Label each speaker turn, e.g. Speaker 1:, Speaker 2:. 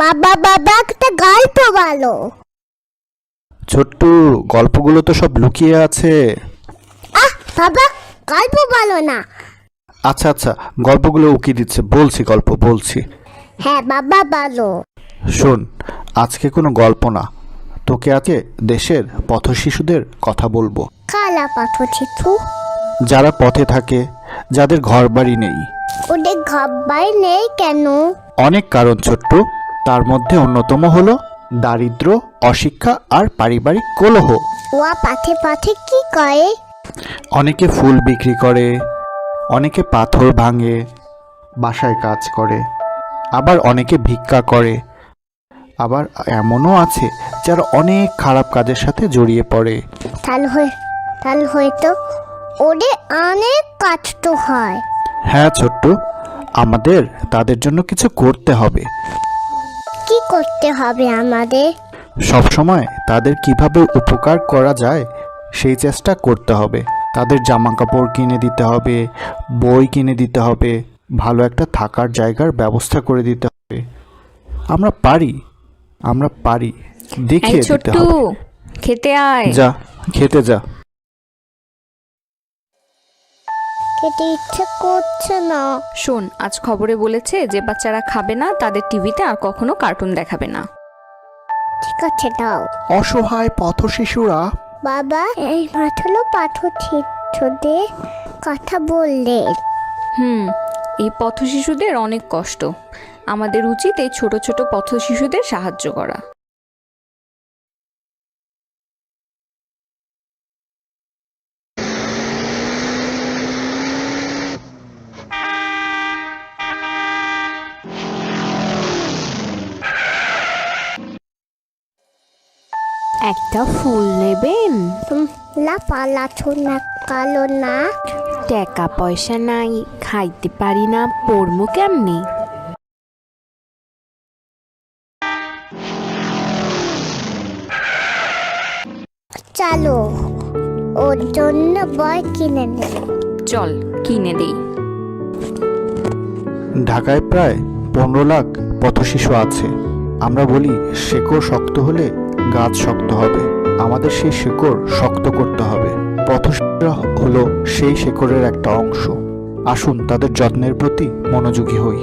Speaker 1: বাবা বাবা একটা গল্প বলো।
Speaker 2: ছোট্টু, গল্পগুলো তো সব লুকিয়ে আছে।
Speaker 1: বাবা গল্প বলো না।
Speaker 2: আচ্ছা আচ্ছা, গল্পগুলো উকি দিচ্ছে, বলছি গল্প বলছি।
Speaker 1: হ্যাঁ বাবা বলো।
Speaker 2: শোন, আজকে কোনো গল্প না, তোকে আজকে দেশের পথশিশুদের কথা বলবো।
Speaker 1: কালা পাঠচিত্র।
Speaker 2: যারা পথে থাকে, যাদের ঘরবাড়ি নেই।
Speaker 1: ওদের ঘর নেই কেন?
Speaker 2: অনেক কারণ ছোট্ট, তার মধ্যে অন্যতম হলো দারিদ্র্য, অশিক্ষা আর পারিবারিক কলহ।
Speaker 1: ওয়া পাঠে পাঠে কি করে?
Speaker 2: অনেকে ফুল বিক্রি করে, অনেকে পাথর ভাঙে, বাসায় কাজ করে, আবার অনেকে ভিক্ষা করে, আবার এমনও আছে যারা অনেক খারাপ কাজের সাথে জড়িয়ে পড়ে।
Speaker 1: তাহলে হয়তো ওদের অনেক কষ্ট হয়।
Speaker 2: হ্যাঁ ছোট্ট, আমাদের তাদের জন্য কিছু করতে হবে।
Speaker 1: কি করতে হবে আমাদের?
Speaker 2: সবসময় তাদের কিভাবে উপকার করা যায় সেই চেষ্টা করতে হবে। তাদের জামা কাপড় কিনে দিতে হবে, বই কিনে দিতে হবে, ভালো একটা থাকার জায়গার ব্যবস্থা করে দিতে হবে। আমরা পারি দেখিয়ে দিতে
Speaker 3: ছোট্টু,
Speaker 2: হবে।
Speaker 3: খেতে আয়।
Speaker 2: যা, খেতে যা।
Speaker 1: খেতে ইচ্ছে করছে না।
Speaker 3: শোন, আজ খবরে বলেছে যে বাচ্চারা খাবে না, তাদের টিভিতে আর কখনো কার্টুন দেখাবে না।
Speaker 1: ঠিক আছে দাও।
Speaker 2: অসহায় পথশিশুরা।
Speaker 1: বাবা এই মাঠলো পাঠচিত্রদের কথা বললে।
Speaker 3: এই পথ শিশুদের অনেক কষ্ট। আমাদের উচিত এই ছোট ছোট পথ শিশুদের সাহায্য করা।
Speaker 4: একটা ফুল নেবেন?
Speaker 1: লাফালাছো না কালো না।
Speaker 4: টাকা পয়সা নাই, খাইতে পারি না, পড়মু কেমনে?
Speaker 1: চলো ওর জন্য বই কিনে নেব।
Speaker 3: চল কিনে দেই।
Speaker 2: ঢাকায় প্রায় 15 লাখ পথশিশু আছে। আমরা বলি শেকড় শক্ত হলে গাছ শক্ত হবে। আমাদের সেই শেকড় শক্ত করতে হবে। পথশিশুরা হলো সেই শেকড়ের একটা অংশ। আসুন তাদের যত্নের প্রতি মনোযোগী হই।